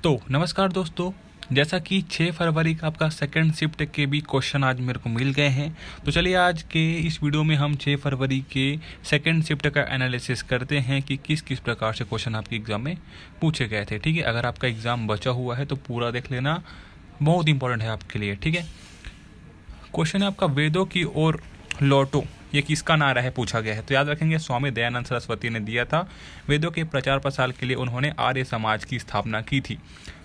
तो नमस्कार दोस्तों, जैसा कि 6 फरवरी का आपका सेकंड शिफ्ट के भी क्वेश्चन आज मेरे को मिल गए हैं। तो चलिए आज के इस वीडियो में हम 6 फरवरी के सेकंड शिफ्ट का एनालिसिस करते हैं कि किस किस प्रकार से क्वेश्चन आपके एग्ज़ाम में पूछे गए थे। ठीक है, अगर आपका एग्ज़ाम बचा हुआ है तो पूरा देख लेना, बहुत इंपॉर्टेंट है आपके लिए। ठीक है, क्वेश्चन है आपका वेदों की ओर लौटो, ये किसका नारा है पूछा गया है। तो याद रखेंगे स्वामी दयानंद सरस्वती ने दिया था। वेदों के प्रचार प्रसार के लिए उन्होंने आर्य समाज की स्थापना की थी।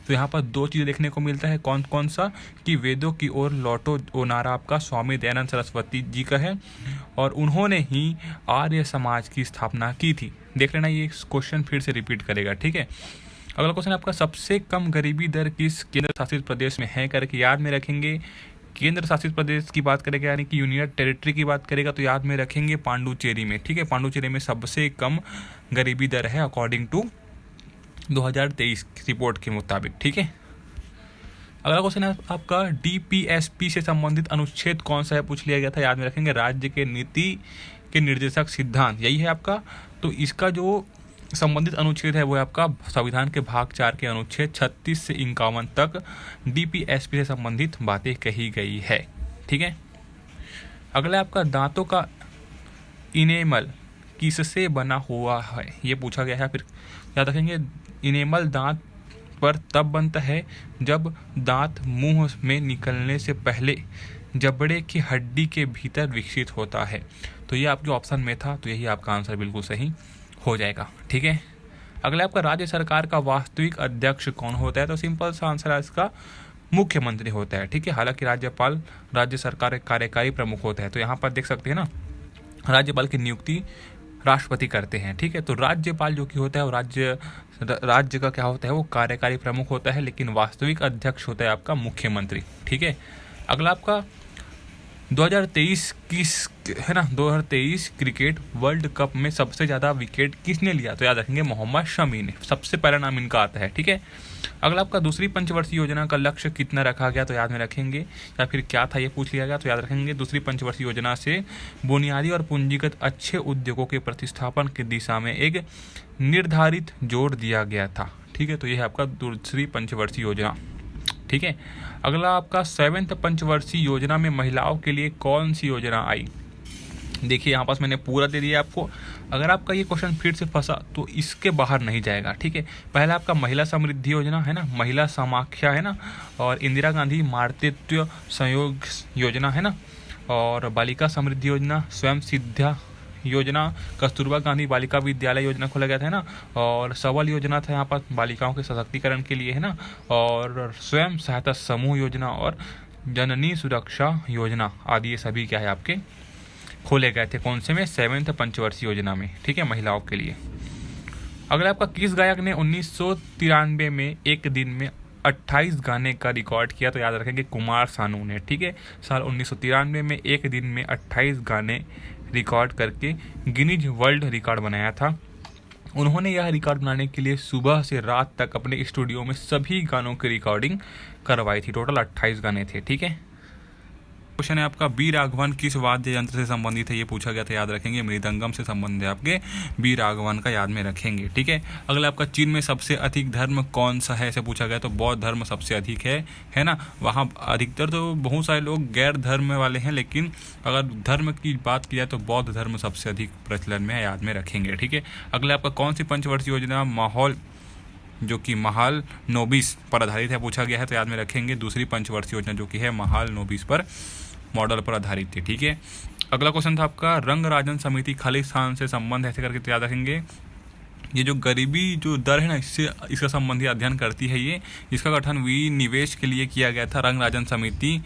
तो यहाँ पर दो चीज़ें देखने को मिलता है, कौन कौन सा, कि वेदों की ओर लौटो वो नारा आपका स्वामी दयानंद सरस्वती जी का है और उन्होंने ही आर्य समाज की स्थापना की थी। देख लेना, ये क्वेश्चन फिर से रिपीट करेगा। ठीक है, अगला क्वेश्चन आपका सबसे कम गरीबी दर किस केंद्र शासित प्रदेश में है करके याद में रखेंगे। केंद्र शासित प्रदेश की बात करेगा यानी कि यूनियन टेरिटरी की बात करेगा तो याद में रखेंगे पांडुचेरी में। ठीक है, पांडुचेरी में सबसे कम गरीबी दर है अकॉर्डिंग टू 2023 रिपोर्ट के मुताबिक। ठीक है, अगला क्वेश्चन है आपका डीपीएसपी से संबंधित अनुच्छेद कौन सा है पूछ लिया गया था। याद में रखेंगे राज्य के नीति के निर्देशक सिद्धांत, यही है आपका। तो इसका जो संबंधित अनुच्छेद है वो है आपका संविधान के भाग 4 के अनुच्छेद 36 से 51 तक डीपीएसपी से संबंधित बातें कही गई है। ठीक है, अगला आपका दांतों का इनेमल किससे बना हुआ है, ये पूछा गया है। फिर याद रखेंगे इनेमल दांत पर तब बनता है जब दांत मुंह में निकलने से पहले जबड़े की हड्डी के भीतर विकसित होता है। तो ये आपके ऑप्शन में था, तो यही आपका आंसर बिल्कुल सही हो जाएगा। ठीक है, अगला आपका राज्य सरकार का वास्तविक अध्यक्ष कौन होता है। तो सिंपल सा आंसर है इसका मुख्यमंत्री होता है। ठीक है, हालांकि राज्यपाल राज्य सरकार एक कार्यकारी प्रमुख होता है। तो यहाँ पर देख सकते हैं ना, राज्यपाल की नियुक्ति राष्ट्रपति करते हैं। ठीक है, तो राज्यपाल जो कि होता है वो राज्य का क्या होता है, वो कार्यकारी प्रमुख होता है, लेकिन वास्तविक अध्यक्ष होता है आपका मुख्यमंत्री। ठीक है, अगला आपका 2023 है ना, 2023 क्रिकेट वर्ल्ड कप में सबसे ज़्यादा विकेट किसने लिया। तो याद रखेंगे मोहम्मद शमी ने, सबसे पहला नाम इनका आता है। ठीक है, अगला आपका दूसरी पंचवर्षीय योजना का लक्ष्य कितना रखा गया। तो याद में रखेंगे, या फिर क्या था ये पूछ लिया गया। तो याद रखेंगे दूसरी पंचवर्षीय योजना से बुनियादी और पूंजीगत अच्छे उद्योगों के प्रतिस्थापन की दिशा में एक निर्धारित जोर दिया गया था। ठीक है, तो यह है आपका दूसरी पंचवर्षीय योजना। ठीक है, अगला आपका 7th पंचवर्षीय योजना में महिलाओं के लिए कौन सी योजना आई। देखिए यहाँ पास मैंने पूरा दे दिया आपको। अगर आपका ये क्वेश्चन फिर से फंसा तो इसके बाहर नहीं जाएगा। ठीक है, पहला आपका महिला समृद्धि योजना है ना, महिला समाख्या है ना, और इंदिरा गांधी मातृत्व संयोग योजना है ना, और बालिका समृद्धि योजना, स्वयं सिद्धा योजना, कस्तूरबा गांधी बालिका विद्यालय योजना खोला गया था ना, और सबल योजना था यहाँ पर बालिकाओं के सशक्तिकरण के लिए है ना, और स्वयं सहायता समूह योजना और जननी सुरक्षा योजना आदि, ये सभी क्या है आपके खोले गए थे। कौन से में, 7th पंचवर्षीय योजना में। ठीक है, महिलाओं के लिए। अगला आपका किस गायक ने 1993 में एक दिन में 28 गाने का रिकॉर्ड किया। तो याद रखेंगे कुमार सानू ने। ठीक है, साल 1993 में एक दिन में 28 गाने रिकॉर्ड करके गिनीज वर्ल्ड रिकॉर्ड बनाया था। उन्होंने यह रिकॉर्ड बनाने के लिए सुबह से रात तक अपने स्टूडियो में सभी गानों की रिकॉर्डिंग करवाई थी। टोटल 28 गाने थे। ठीक है, क्वेश्चन है आपका बी राघवन किस वाद्य यंत्र से संबंधित है, ये पूछा गया था। याद रखेंगे मृदंगम से संबंधित है आपके बी राघवन का, याद में रखेंगे। ठीक है, अगला आपका चीन में सबसे अधिक धर्म कौन सा है, ऐसे पूछा गया। तो बौद्ध धर्म सबसे अधिक है ना। वहाँ अधिकतर तो बहुत सारे लोग गैर धर्म वाले हैं, लेकिन अगर धर्म की बात की जाए तो बौद्ध धर्म सबसे अधिक प्रचलन में है, याद में रखेंगे। ठीक है, अगला आपका कौन सी पंचवर्षीय योजना माहौल जो कि महाल नोबिस पर आधारित है पूछा गया है। तो याद में रखेंगे दूसरी पंचवर्षीय योजना जो कि है महाल नोबिस पर मॉडल पर आधारित थी। ठीक है, अगला क्वेश्चन था आपका रंग राजन समिति खालिस्तान से संबंध ऐसे करके। तो याद रखेंगे ये जो गरीबी जो दर है ना, इसका संबंधी अध्ययन करती है ये। इसका गठन विनिवेश के लिए किया गया था रंग राजन समिति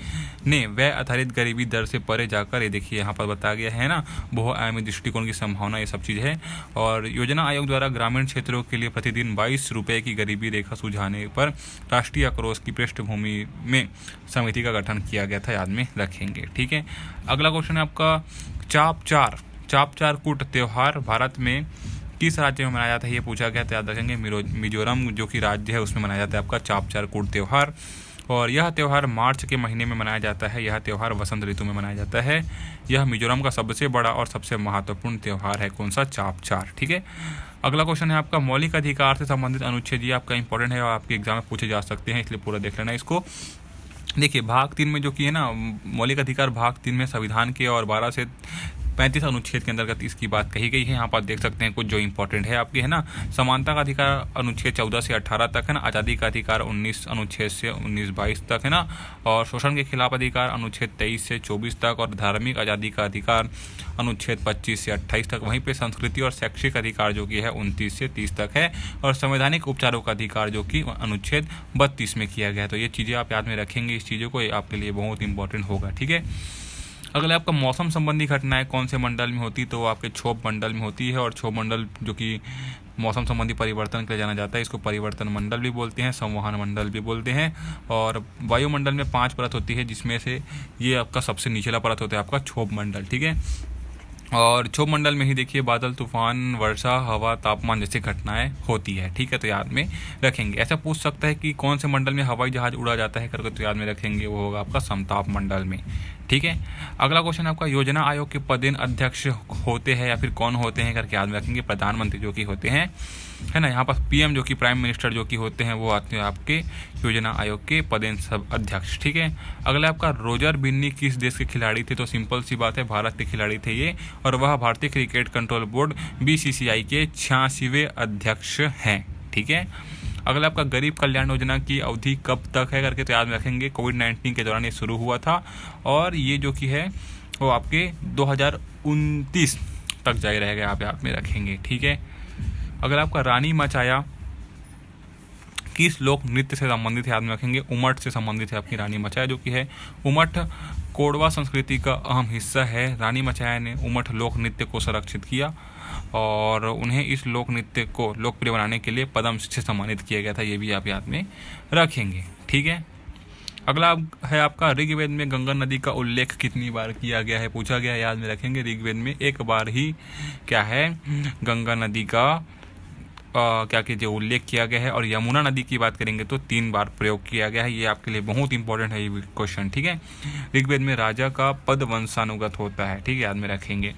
ने। व्यय आधारित गरीबी दर से परे जाकर, ये देखिए यहाँ पर बताया गया है ना, बहुआयामी दृष्टिकोण की संभावना, ये सब चीज़ है। और योजना आयोग द्वारा ग्रामीण क्षेत्रों के लिए प्रतिदिन 22 रुपये की गरीबी रेखा सुझाने पर राष्ट्रीय आक्रोश की पृष्ठभूमि में समिति का गठन किया गया था, याद में रखेंगे। ठीक है, अगला क्वेश्चन है आपका चाप चार कूट त्यौहार भारत में किस राज्य में मनाया जाता है, ये पूछा गया। तो याद रखेंगे मिजोरम जो कि राज्य है उसमें मनाया जाता है आपका चाप चार कूट त्यौहार। और यह त्यौहार मार्च के महीने में मनाया जाता है। यह त्यौहार वसंत ऋतु में मनाया जाता है। यह मिजोरम का सबसे बड़ा और सबसे महत्वपूर्ण त्यौहार है। कौन सा? चाप चार। ठीक है, अगला क्वेश्चन है आपका मौलिक अधिकार से संबंधित अनुच्छेद। ये आपका इंपॉर्टेंट है और आपके एग्जाम में पूछे जा सकते हैं, इसलिए पूरा देख लेना इसको। देखिए भाग 3 में जो कि है ना मौलिक अधिकार भाग 3 में संविधान के और 12 से 35 अनुच्छेद के अंतर्गत इसकी बात कही गई है। यहाँ पर देख सकते हैं कुछ जो इंपॉर्टेंट है आपके, है ना। समानता का अधिकार अनुच्छेद 14 से 18 तक, है ना। आज़ादी का अधिकार 19 अनुच्छेद से 19-22 तक, है ना। और शोषण के खिलाफ अधिकार अनुच्छेद 23 से 24 तक, और धार्मिक आज़ादी का अधिकार अनुच्छेद 25 से 28 तक। वहीं पे संस्कृति और शैक्षिक अधिकार जो कि है 29 से 30 तक है, और संवैधानिक उपचारों का अधिकार जो कि अनुच्छेद 32 में किया गया है। तो ये चीज़ें आप याद में रखेंगे, इस चीज़ों को, ये आपके लिए बहुत इंपॉर्टेंट होगा, ठीक है। अगला आपका मौसम संबंधी घटनाएं कौन से मंडल में होती, तो वो आपके क्षोभ मंडल में होती है। और क्षोभ मंडल जो कि मौसम संबंधी परिवर्तन के लिए जाना जाता है, इसको परिवर्तन मंडल भी बोलते हैं, संवहन मंडल भी बोलते हैं। और वायुमंडल में 5 परत होती है, जिसमें से ये आपका सबसे निचला परत होता है आपका क्षोभ मंडल, ठीक है। और क्षोभ मंडल में ही देखिए बादल, तूफान, वर्षा, हवा, तापमान जैसी घटनाएं होती है, ठीक है। तो याद में रखेंगे। ऐसा पूछ सकता है कि कौन से मंडल में हवाई जहाज उड़ा जाता है करके, तो याद में रखेंगे वो होगा आपका समताप मंडल में, ठीक है। अगला क्वेश्चन आपका योजना आयोग के पदेन अध्यक्ष होते हैं या फिर कौन होते हैं करके याद में रखेंगे। प्रधानमंत्री जो कि होते हैं, है ना। यहाँ पर पीएम जो कि प्राइम मिनिस्टर जो कि होते हैं वो आते हैं आपके योजना आयोग के पदेन सब अध्यक्ष, ठीक है। अगला आपका रोजर बिन्नी किस देश के खिलाड़ी थे, तो सिंपल सी बात है, भारत के खिलाड़ी थे ये, और वह भारतीय क्रिकेट कंट्रोल बोर्ड BCCI के 86वें अध्यक्ष हैं, ठीक है। अगला आपका गरीब कल्याण योजना की अवधि कब तक है करके, तो याद में रखेंगे कोविड-19 के दौरान ये शुरू हुआ था, और ये जो कि है वो आपके 2029 तक जारी रहेगा, आप याद में रखेंगे, ठीक है। अगर आपका रानी मचाया किस लोक नृत्य से संबंधित है, याद में रखेंगे उमट से संबंधित है आपकी रानी मचाया जो कि है। उमट कोरवा संस्कृति का अहम हिस्सा है। रानी मचाया ने उमट लोक नृत्य को संरक्षित किया और उन्हें इस लोक नृत्य को लोकप्रिय बनाने के लिए पद्मश्री से सम्मानित किया गया था, ये भी आप याद में रखेंगे, ठीक है। अगला है आपका ऋग्वेद में गंगा नदी का उल्लेख कितनी बार किया गया है, पूछा गया है, याद में रखेंगे। ऋग्वेद में एक बार ही क्या है गंगा नदी का क्या कीजिए उल्लेख किया गया है, और यमुना नदी की बात करेंगे तो 3 बार प्रयोग किया गया है। ये आपके लिए बहुत इंपॉर्टेंट है ये क्वेश्चन, ठीक है। ऋग्वेद में राजा का पद वंशानुगत होता है, ठीक है, याद में रखेंगे।